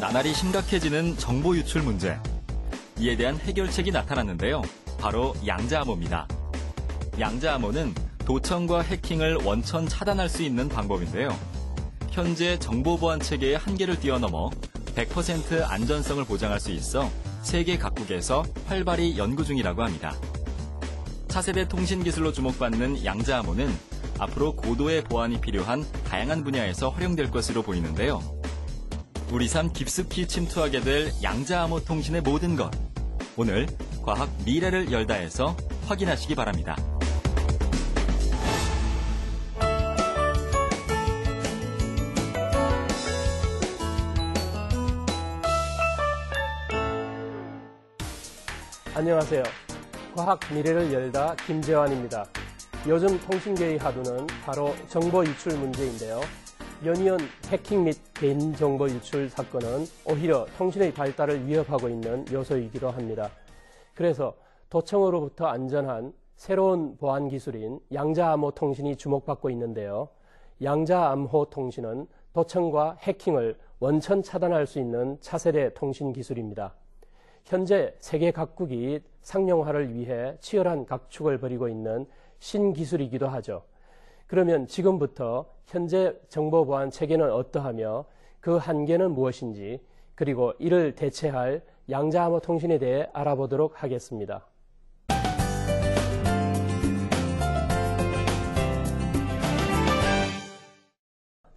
나날이 심각해지는 정보 유출 문제. 이에 대한 해결책이 나타났는데요. 바로 양자암호입니다. 양자암호는 도청과 해킹을 원천 차단할 수 있는 방법인데요. 현재 정보보안 체계의 한계를 뛰어넘어 100% 안전성을 보장할 수 있어 세계 각국에서 활발히 연구 중이라고 합니다. 차세대 통신 기술로 주목받는 양자암호는 앞으로 고도의 보안이 필요한 다양한 분야에서 활용될 것으로 보이는데요. 우리 삶 깊숙이 침투하게 될 양자암호 통신의 모든 것. 오늘 과학 미래를 열다에서 확인하시기 바랍니다. 안녕하세요. 과학 미래를 열다 김재환입니다. 요즘 통신계의 하두는 바로 정보 유출 문제인데요. 연이은 해킹 및 개인정보 유출 사건은 오히려 통신의 발달을 위협하고 있는 요소이기도 합니다. 그래서 도청으로부터 안전한 새로운 보안 기술인 양자암호 통신이 주목받고 있는데요. 양자암호 통신은 도청과 해킹을 원천 차단할 수 있는 차세대 통신 기술입니다. 현재 세계 각국이 상용화를 위해 치열한 각축을 벌이고 있는 신기술이기도 하죠. 그러면 지금부터 현재 정보보안 체계는 어떠하며 그 한계는 무엇인지, 그리고 이를 대체할 양자암호 통신에 대해 알아보도록 하겠습니다.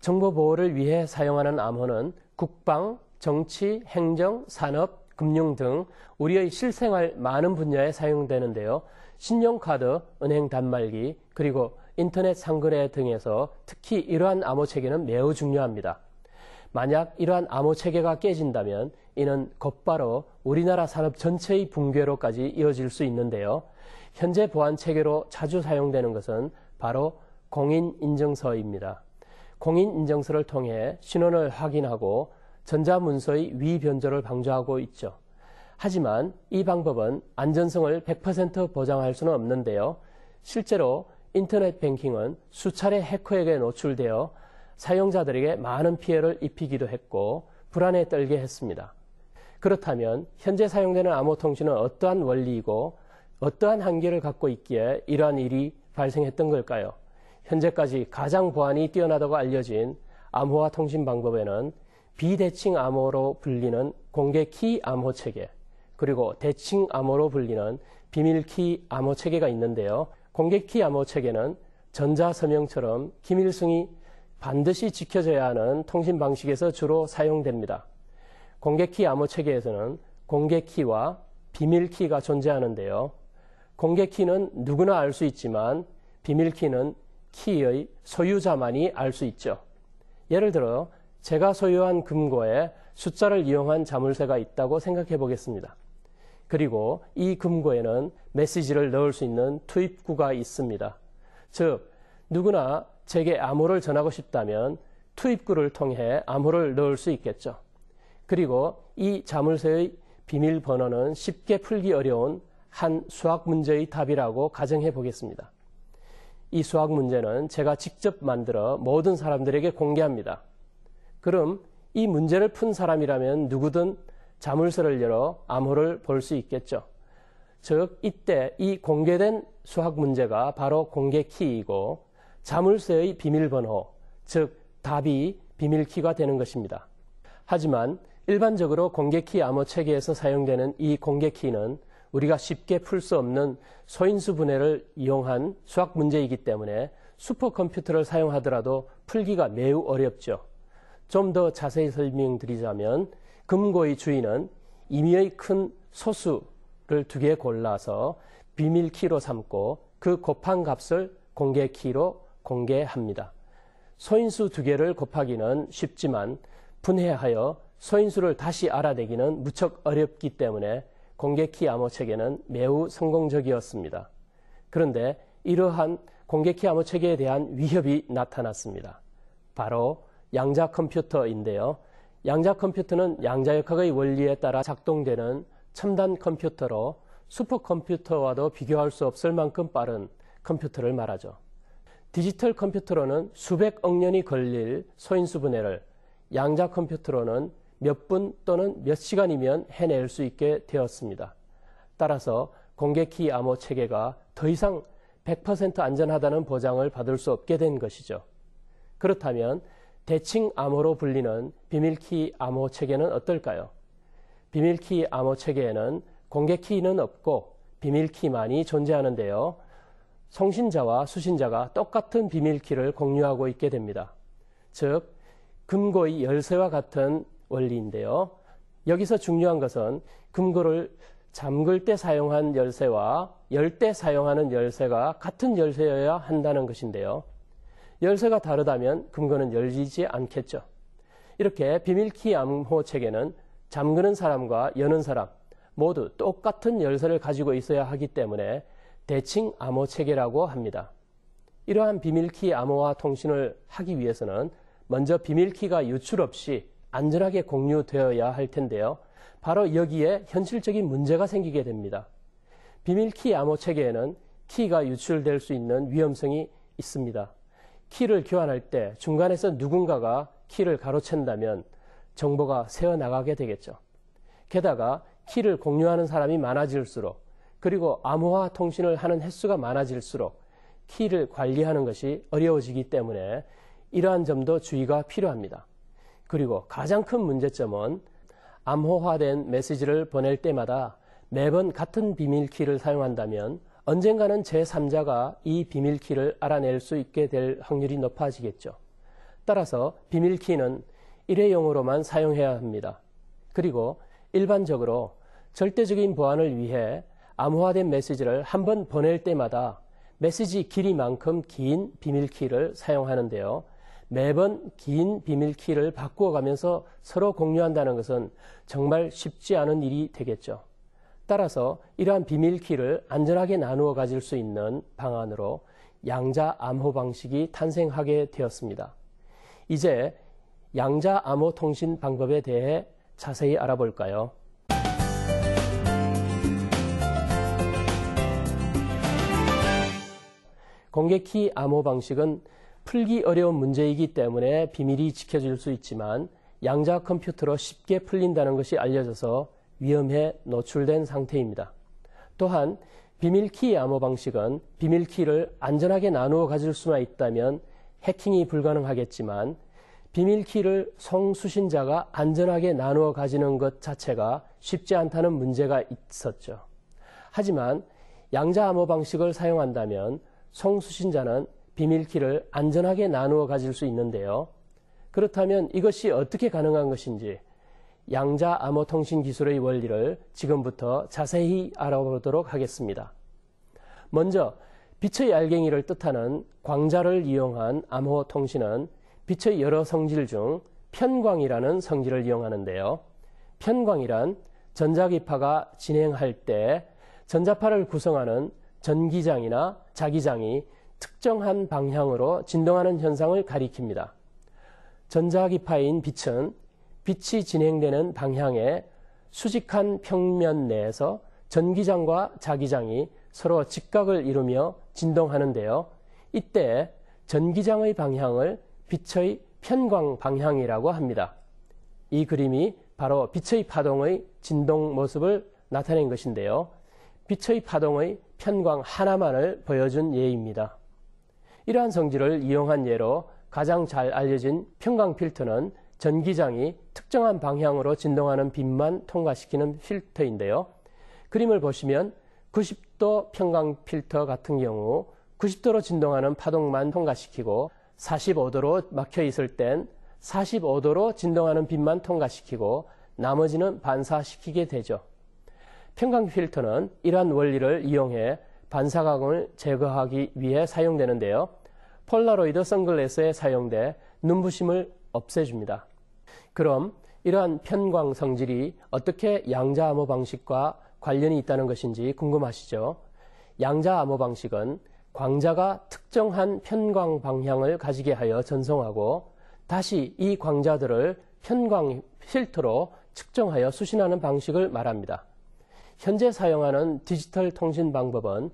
정보보호를 위해 사용하는 암호는 국방, 정치, 행정, 산업, 금융 등 우리의 실생활 많은 분야에 사용되는데요. 신용카드, 은행 단말기, 그리고 인터넷 상거래 등에서 특히 이러한 암호 체계는 매우 중요합니다. 만약 이러한 암호 체계가 깨진다면 이는 곧바로 우리나라 산업 전체의 붕괴로까지 이어질 수 있는데요. 현재 보안 체계로 자주 사용되는 것은 바로 공인인증서입니다. 공인인증서를 통해 신원을 확인하고 전자문서의 위변조를 방조하고 있죠. 하지만 이 방법은 안전성을 100% 보장할 수는 없는데요. 실제로 인터넷 뱅킹은 수차례 해커에게 노출되어 사용자들에게 많은 피해를 입히기도 했고 불안에 떨게 했습니다. 그렇다면 현재 사용되는 암호 통신은 어떠한 원리이고 어떠한 한계를 갖고 있기에 이러한 일이 발생했던 걸까요? 현재까지 가장 보안이 뛰어나다고 알려진 암호화 통신 방법에는 비대칭 암호로 불리는 공개키 암호 체계, 그리고 대칭 암호로 불리는 비밀키 암호 체계가 있는데요. 공개키 암호 체계는 전자서명처럼 기밀성이 반드시 지켜져야 하는 통신 방식에서 주로 사용됩니다. 공개키 암호 체계에서는 공개키와 비밀키가 존재하는데요. 공개키는 누구나 알 수 있지만 비밀키는 키의 소유자만이 알 수 있죠. 예를 들어 제가 소유한 금고에 숫자를 이용한 자물쇠가 있다고 생각해 보겠습니다. 그리고 이 금고에는 메시지를 넣을 수 있는 투입구가 있습니다. 즉, 누구나 제게 암호를 전하고 싶다면 투입구를 통해 암호를 넣을 수 있겠죠. 그리고 이 자물쇠의 비밀번호는 쉽게 풀기 어려운 한 수학 문제의 답이라고 가정해 보겠습니다. 이 수학 문제는 제가 직접 만들어 모든 사람들에게 공개합니다. 그럼 이 문제를 푼 사람이라면 누구든 자물쇠를 열어 암호를 볼 수 있겠죠. 즉, 이때 이 공개된 수학 문제가 바로 공개키이고 자물쇠의 비밀번호, 즉 답이 비밀키가 되는 것입니다. 하지만 일반적으로 공개키 암호 체계에서 사용되는 이 공개키는 우리가 쉽게 풀 수 없는 소인수 분해를 이용한 수학 문제이기 때문에 슈퍼컴퓨터를 사용하더라도 풀기가 매우 어렵죠. 좀 더 자세히 설명드리자면 금고의 주인은 임의의 큰 소수를 두 개 골라서 비밀키로 삼고 그 곱한 값을 공개키로 공개합니다. 소인수 두 개를 곱하기는 쉽지만 분해하여 소인수를 다시 알아내기는 무척 어렵기 때문에 공개키 암호 체계는 매우 성공적이었습니다. 그런데 이러한 공개키 암호 체계에 대한 위협이 나타났습니다. 바로 양자 컴퓨터인데요. 양자 컴퓨터는 양자역학의 원리에 따라 작동되는 첨단 컴퓨터로 슈퍼컴퓨터와도 비교할 수 없을 만큼 빠른 컴퓨터를 말하죠. 디지털 컴퓨터로는 수백억 년이 걸릴 소인수 분해를, 양자 컴퓨터로는 몇 분 또는 몇 시간이면 해낼 수 있게 되었습니다. 따라서 공개키 암호 체계가 더 이상 100% 안전하다는 보장을 받을 수 없게 된 것이죠. 그렇다면 대칭 암호로 불리는 비밀키 암호 체계는 어떨까요? 비밀키 암호 체계에는 공개키는 없고 비밀키만이 존재하는데요. 송신자와 수신자가 똑같은 비밀키를 공유하고 있게 됩니다. 즉, 금고의 열쇠와 같은 원리인데요. 여기서 중요한 것은 금고를 잠글 때 사용한 열쇠와 열 때 사용하는 열쇠가 같은 열쇠여야 한다는 것인데요. 열쇠가 다르다면 금고는 열리지 않겠죠. 이렇게 비밀키 암호 체계는 잠그는 사람과 여는 사람 모두 똑같은 열쇠를 가지고 있어야 하기 때문에 대칭 암호 체계라고 합니다. 이러한 비밀키 암호화 통신을 하기 위해서는 먼저 비밀키가 유출 없이 안전하게 공유되어야 할 텐데요. 바로 여기에 현실적인 문제가 생기게 됩니다. 비밀키 암호 체계에는 키가 유출될 수 있는 위험성이 있습니다. 키를 교환할 때 중간에서 누군가가 키를 가로챈다면 정보가 새어나가게 되겠죠. 게다가 키를 공유하는 사람이 많아질수록 그리고 암호화 통신을 하는 횟수가 많아질수록 키를 관리하는 것이 어려워지기 때문에 이러한 점도 주의가 필요합니다. 그리고 가장 큰 문제점은 암호화된 메시지를 보낼 때마다 매번 같은 비밀키를 사용한다면 언젠가는 제3자가 이 비밀키를 알아낼 수 있게 될 확률이 높아지겠죠. 따라서 비밀키는 일회용으로만 사용해야 합니다. 그리고 일반적으로 절대적인 보안을 위해 암호화된 메시지를 한 번 보낼 때마다 메시지 길이만큼 긴 비밀키를 사용하는데요. 매번 긴 비밀키를 바꾸어 가면서 서로 공유한다는 것은 정말 쉽지 않은 일이 되겠죠. 따라서 이러한 비밀키를 안전하게 나누어 가질 수 있는 방안으로 양자 암호 방식이 탄생하게 되었습니다. 이제 양자 암호 통신 방법에 대해 자세히 알아볼까요? 공개키 암호 방식은 풀기 어려운 문제이기 때문에 비밀이 지켜질 수 있지만 양자 컴퓨터로 쉽게 풀린다는 것이 알려져서 위험에 노출된 상태입니다. 또한 비밀키 암호 방식은 비밀키를 안전하게 나누어 가질 수만 있다면 해킹이 불가능하겠지만 비밀키를 송수신자가 안전하게 나누어 가지는 것 자체가 쉽지 않다는 문제가 있었죠. 하지만 양자 암호 방식을 사용한다면 송수신자는 비밀키를 안전하게 나누어 가질 수 있는데요. 그렇다면 이것이 어떻게 가능한 것인지 양자 암호 통신 기술의 원리를 지금부터 자세히 알아보도록 하겠습니다. 먼저 빛의 알갱이를 뜻하는 광자를 이용한 암호 통신은 빛의 여러 성질 중 편광이라는 성질을 이용하는데요. 편광이란 전자기파가 진행할 때 전자파를 구성하는 전기장이나 자기장이 특정한 방향으로 진동하는 현상을 가리킵니다. 전자기파인 빛은 빛이 진행되는 방향의 수직한 평면 내에서 전기장과 자기장이 서로 직각을 이루며 진동하는데요. 이때 전기장의 방향을 빛의 편광 방향이라고 합니다. 이 그림이 바로 빛의 파동의 진동 모습을 나타낸 것인데요. 빛의 파동의 편광 하나만을 보여준 예입니다. 이러한 성질을 이용한 예로 가장 잘 알려진 편광 필터는 전기장이 특정한 방향으로 진동하는 빛만 통과시키는 필터인데요. 그림을 보시면 90도 편광 필터 같은 경우 90도로 진동하는 파동만 통과시키고 45도로 막혀 있을 땐 45도로 진동하는 빛만 통과시키고 나머지는 반사시키게 되죠. 편광 필터는 이러한 원리를 이용해 반사광을 제거하기 위해 사용되는데요. 폴라로이드 선글라스에 사용돼 눈부심을 없애줍니다. 그럼 이러한 편광 성질이 어떻게 양자 암호 방식과 관련이 있다는 것인지 궁금하시죠? 양자 암호 방식은 광자가 특정한 편광 방향을 가지게 하여 전송하고 다시 이 광자들을 편광 필터로 측정하여 수신하는 방식을 말합니다. 현재 사용하는 디지털 통신 방법은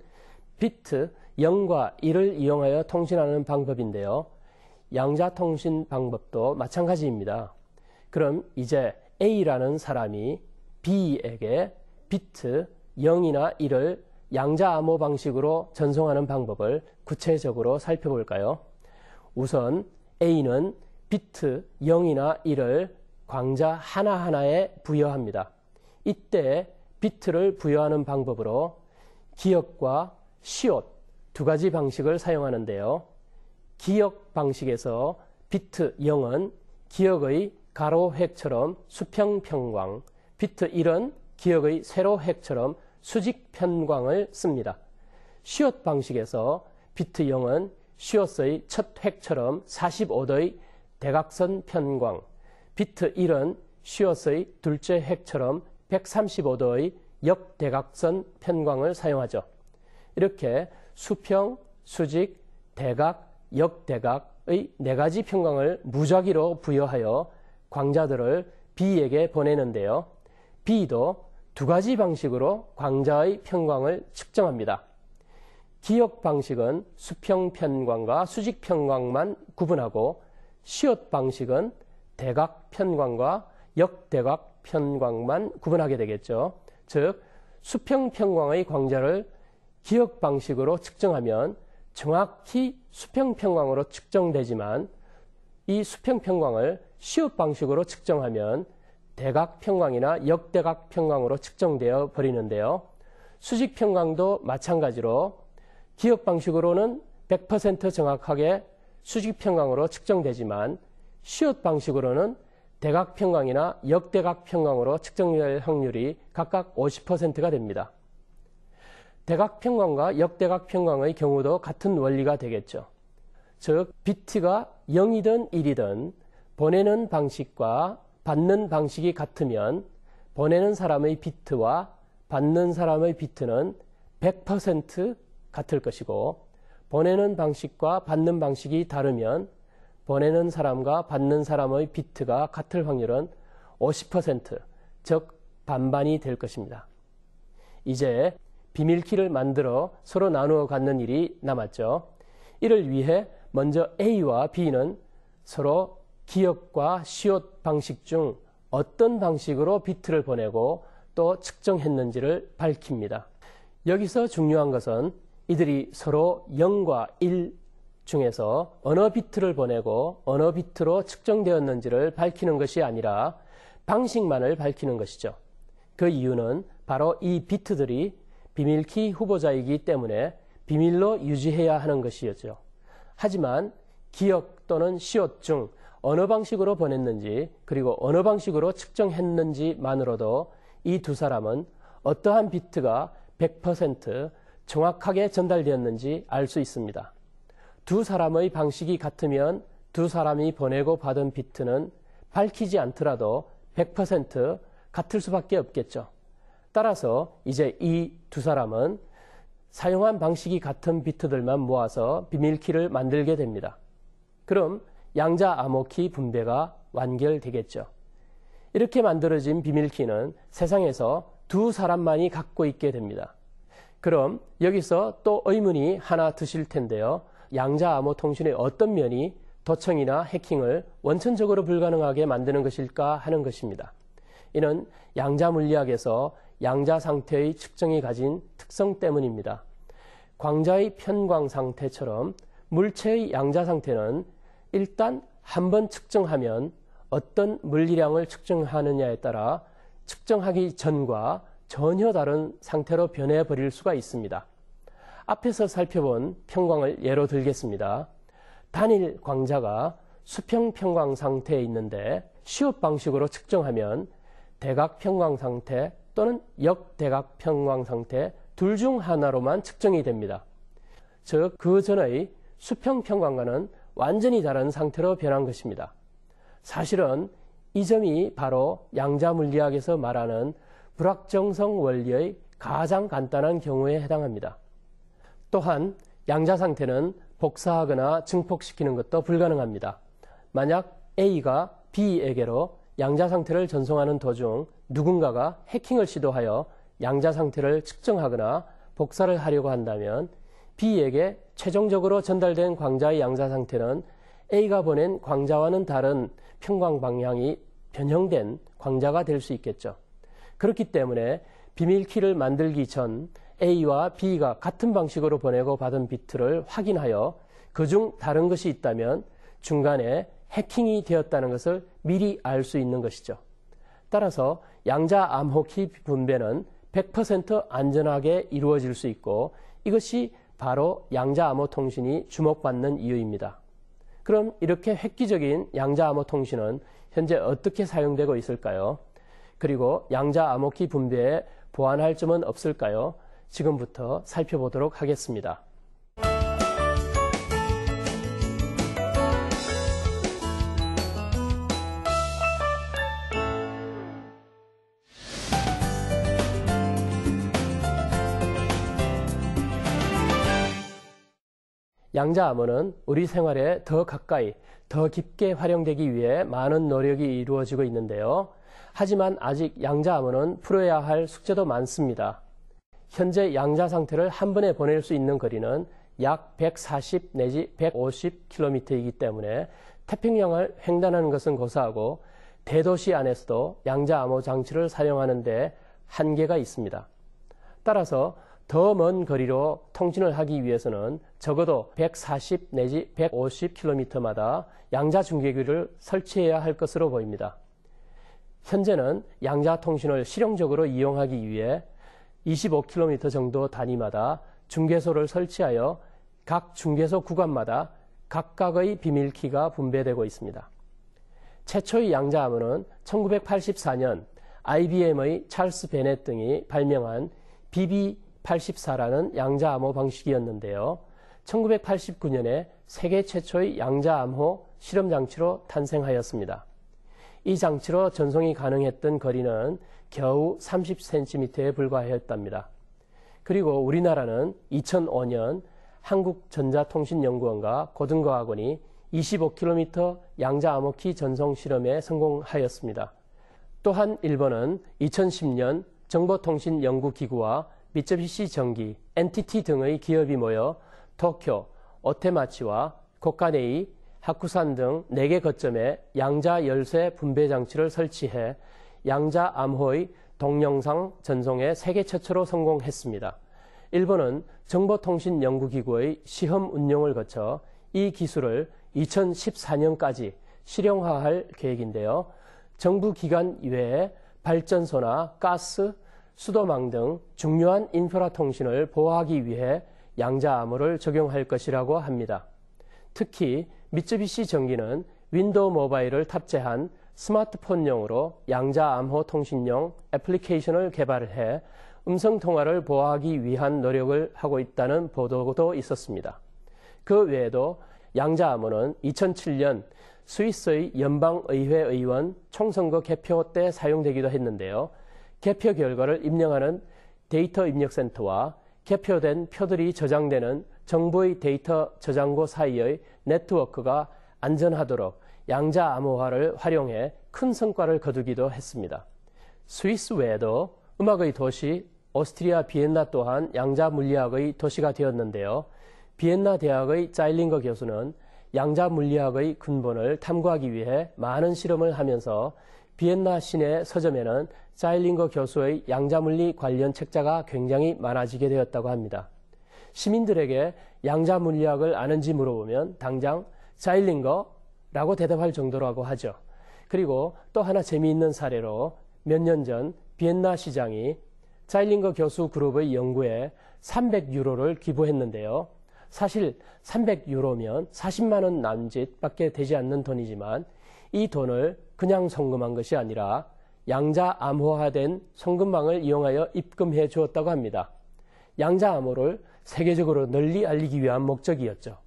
비트 0과 1을 이용하여 통신하는 방법인데요. 양자 통신 방법도 마찬가지입니다. 그럼 이제 A라는 사람이 B에게 비트 0이나 1을 양자 암호 방식으로 전송하는 방법을 구체적으로 살펴볼까요? 우선 A는 비트 0이나 1을 광자 하나하나에 부여합니다. 이때 비트를 부여하는 방법으로 기역과 시옷 두 가지 방식을 사용하는데요. 기역 방식에서 비트 0은 기역의 가로획처럼 수평평광, 비트 1은 기역의 세로획처럼 수직편광을 씁니다. 시옷 방식에서 비트 0은 시옷의 첫 획처럼 45도의 대각선 편광, 비트 1은 시옷의 둘째 획처럼 135도의 역대각선 편광을 사용하죠. 이렇게 수평, 수직, 대각, 역대각의 네 가지 편광을 무작위로 부여하여 광자들을 B에게 보내는데요. B도 두 가지 방식으로 광자의 편광을 측정합니다. 기역 방식은 수평 편광과 수직 편광만 구분하고 시옷 방식은 대각 편광과 역대각 편광만 구분하게 되겠죠. 즉 수평 편광의 광자를 기역 방식으로 측정하면 정확히 수평 편광으로 측정되지만 이 수평 편광을 시옷 방식으로 측정하면 대각 편광이나 역대각 편광으로 측정되어 버리는데요. 수직 편광도 마찬가지로 기역 방식으로는 100% 정확하게 수직 편광으로 측정되지만 시옷 방식으로는 대각 편광이나 역대각 편광으로 측정될 확률이 각각 50%가 됩니다. 대각 편광과 역대각 편광의 경우도 같은 원리가 되겠죠. 즉 비트가 0이든 1이든 보내는 방식과 받는 방식이 같으면 보내는 사람의 비트와 받는 사람의 비트는 100% 같을 것이고 보내는 방식과 받는 방식이 다르면 보내는 사람과 받는 사람의 비트가 같을 확률은 50%, 즉 반반이 될 것입니다. 이제 비밀키를 만들어 서로 나누어 갖는 일이 남았죠. 이를 위해 먼저 A와 B는 서로 기역과 시옷 방식 중 어떤 방식으로 비트를 보내고 또 측정했는지를 밝힙니다. 여기서 중요한 것은 이들이 서로 0과 1 중에서 어느 비트를 보내고 어느 비트로 측정되었는지를 밝히는 것이 아니라 방식만을 밝히는 것이죠. 그 이유는 바로 이 비트들이 비밀키 후보자이기 때문에 비밀로 유지해야 하는 것이었죠. 하지만 기역 또는 시옷 중 어느 방식으로 보냈는지 그리고 어느 방식으로 측정했는지만으로도 이 두 사람은 어떠한 비트가 100% 정확하게 전달되었는지 알 수 있습니다. 두 사람의 방식이 같으면 두 사람이 보내고 받은 비트는 밝히지 않더라도 100% 같을 수밖에 없겠죠. 따라서 이제 이 두 사람은 사용한 방식이 같은 비트들만 모아서 비밀키를 만들게 됩니다. 그럼 양자 암호키 분배가 완결되겠죠. 이렇게 만들어진 비밀키는 세상에서 두 사람만이 갖고 있게 됩니다. 그럼 여기서 또 의문이 하나 드실 텐데요. 양자 암호 통신의 어떤 면이 도청이나 해킹을 원천적으로 불가능하게 만드는 것일까 하는 것입니다. 이는 양자 물리학에서 양자 상태의 측정이 가진 특성 때문입니다. 광자의 편광 상태처럼 물체의 양자 상태는 일단 한번 측정하면 어떤 물리량을 측정하느냐에 따라 측정하기 전과 전혀 다른 상태로 변해버릴 수가 있습니다. 앞에서 살펴본 편광을 예로 들겠습니다. 단일 광자가 수평 편광 상태에 있는데 시옷 방식으로 측정하면 대각 편광 상태 또는 역대각 편광 상태 둘 중 하나로만 측정이 됩니다. 즉, 그 전의 수평 편광과는 완전히 다른 상태로 변한 것입니다. 사실은 이 점이 바로 양자 물리학에서 말하는 불확정성 원리의 가장 간단한 경우에 해당합니다. 또한 양자 상태는 복사하거나 증폭시키는 것도 불가능합니다. 만약 A가 B에게로 양자 상태를 전송하는 도중 누군가가 해킹을 시도하여 양자 상태를 측정하거나 복사를 하려고 한다면 B에게 최종적으로 전달된 광자의 양자 상태는 A가 보낸 광자와는 다른 편광 방향이 변형된 광자가 될 수 있겠죠. 그렇기 때문에 비밀키를 만들기 전 A와 B가 같은 방식으로 보내고 받은 비트를 확인하여 그중 다른 것이 있다면 중간에 해킹이 되었다는 것을 미리 알 수 있는 것이죠. 따라서 양자 암호키 분배는 100% 안전하게 이루어질 수 있고 이것이 바로 양자 암호 통신이 주목받는 이유입니다. 그럼 이렇게 획기적인 양자 암호 통신은 현재 어떻게 사용되고 있을까요? 그리고 양자 암호키 분배에 보완할 점은 없을까요? 지금부터 살펴보도록 하겠습니다. 양자 암호는 우리 생활에 더 가까이, 더 깊게 활용되기 위해 많은 노력이 이루어지고 있는데요. 하지만 아직 양자 암호는 풀어야 할 숙제도 많습니다. 현재 양자 상태를 한 번에 보낼 수 있는 거리는 약 140 내지 150km이기 때문에 태평양을 횡단하는 것은 고사하고 대도시 안에서도 양자 암호 장치를 사용하는 데 한계가 있습니다. 따라서 더 먼 거리로 통신을 하기 위해서는 적어도 140 내지 150km마다 양자 중계기를 설치해야 할 것으로 보입니다. 현재는 양자 통신을 실용적으로 이용하기 위해 25km 정도 단위마다 중계소를 설치하여 각 중계소 구간마다 각각의 비밀키가 분배되고 있습니다. 최초의 양자 암호는 1984년 IBM의 찰스 베넷 등이 발명한 BB84라는 양자 암호 방식이었는데요. 1989년에 세계 최초의 양자 암호 실험 장치로 탄생하였습니다. 이 장치로 전송이 가능했던 거리는 겨우 30cm에 불과하였답니다. 그리고 우리나라는 2005년 한국전자통신연구원과 고등과학원이 25km 양자 암호키 전송 실험에 성공하였습니다. 또한 일본은 2010년 정보통신연구기구와 미쯔비시 전기, NTT 등의 기업이 모여 도쿄, 오테마치와 고카네이, 하쿠산 등 4개 거점에 양자 열쇠 분배 장치를 설치해 양자 암호의 동영상 전송에 세계 최초로 성공했습니다. 일본은 정보통신연구기구의 시험 운용을 거쳐 이 기술을 2014년까지 실용화할 계획인데요. 정부 기관 외에 발전소나 가스, 수도망 등 중요한 인프라 통신을 보호하기 위해 양자 암호를 적용할 것이라고 합니다. 특히 미쯔비시 전기는 윈도우 모바일을 탑재한 스마트폰용으로 양자 암호 통신용 애플리케이션을 개발해 음성통화를 보호하기 위한 노력을 하고 있다는 보도도 있었습니다. 그 외에도 양자 암호는 2007년 스위스의 연방의회 의원 총선거 개표 때 사용되기도 했는데요. 개표 결과를 입력하는 데이터 입력센터와 개표된 표들이 저장되는 정부의 데이터 저장고 사이의 네트워크가 안전하도록 양자 암호화를 활용해 큰 성과를 거두기도 했습니다. 스위스 외에도 음악의 도시 오스트리아 비엔나 또한 양자 물리학의 도시가 되었는데요. 비엔나 대학의 짜일링거 교수는 양자 물리학의 근본을 탐구하기 위해 많은 실험을 하면서 비엔나 시내 서점에는 짜일링거 교수의 양자물리 관련 책자가 굉장히 많아지게 되었다고 합니다. 시민들에게 양자물리학을 아는지 물어보면 당장 짜일링거라고 대답할 정도라고 하죠. 그리고 또 하나 재미있는 사례로 몇 년 전 비엔나 시장이 짜일링거 교수 그룹의 연구에 300유로를 기부했는데요. 사실 300유로면 40만 원 남짓밖에 되지 않는 돈이지만 이 돈을 그냥 송금한 것이 아니라 양자 암호화된 송금망을 이용하여 입금해 주었다고 합니다. 양자 암호를 세계적으로 널리 알리기 위한 목적이었죠.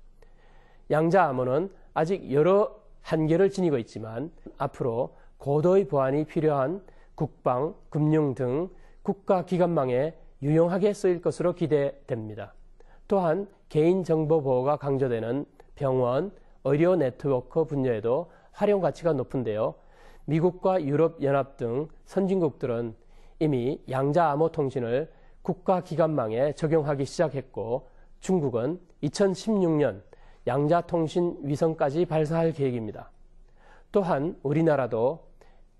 양자 암호는 아직 여러 한계를 지니고 있지만 앞으로 고도의 보안이 필요한 국방, 금융 등 국가기관망에 유용하게 쓰일 것으로 기대됩니다. 또한 개인정보 보호가 강조되는 병원, 의료 네트워크 분야에도 활용 가치가 높은데요. 미국과 유럽연합 등 선진국들은 이미 양자 암호 통신을 국가기관망에 적용하기 시작했고 중국은 2016년 양자 통신 위성까지 발사할 계획입니다. 또한 우리나라도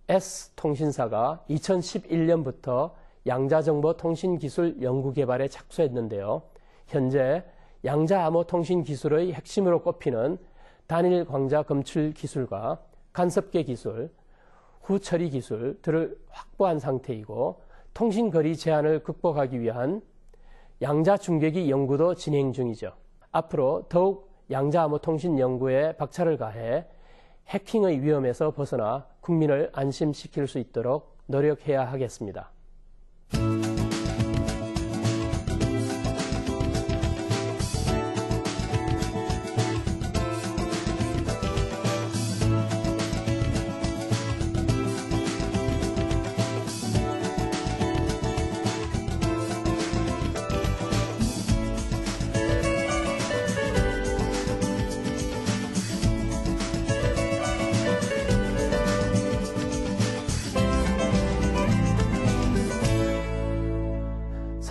S통신사가 2011년부터 양자정보통신기술 연구개발에 착수했는데요. 현재 양자암호통신기술의 핵심으로 꼽히는 단일 광자 검출 기술과 간섭계 기술, 후처리 기술들을 확보한 상태이고 통신거리 제한을 극복하기 위한 양자중계기 연구도 진행 중이죠. 앞으로 더욱 양자암호통신 연구에 박차를 가해 해킹의 위험에서 벗어나 국민을 안심시킬 수 있도록 노력해야 하겠습니다.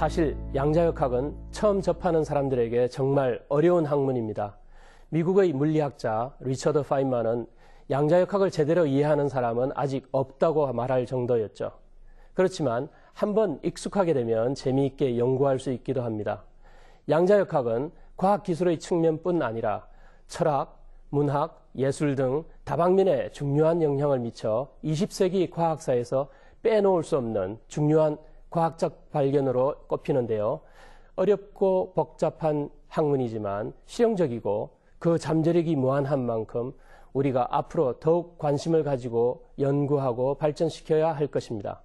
사실 양자역학은 처음 접하는 사람들에게 정말 어려운 학문입니다. 미국의 물리학자 리처드 파인만은 양자역학을 제대로 이해하는 사람은 아직 없다고 말할 정도였죠. 그렇지만 한번 익숙하게 되면 재미있게 연구할 수 있기도 합니다. 양자역학은 과학기술의 측면뿐 아니라 철학, 문학, 예술 등 다방면에 중요한 영향을 미쳐 20세기 과학사에서 빼놓을 수 없는 중요한 과학적 발견으로 꼽히는데요. 어렵고 복잡한 학문이지만 실용적이고 그 잠재력이 무한한 만큼 우리가 앞으로 더욱 관심을 가지고 연구하고 발전시켜야 할 것입니다.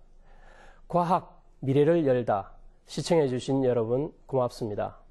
과학, 미래를 열다. 시청해 주신 여러분 고맙습니다.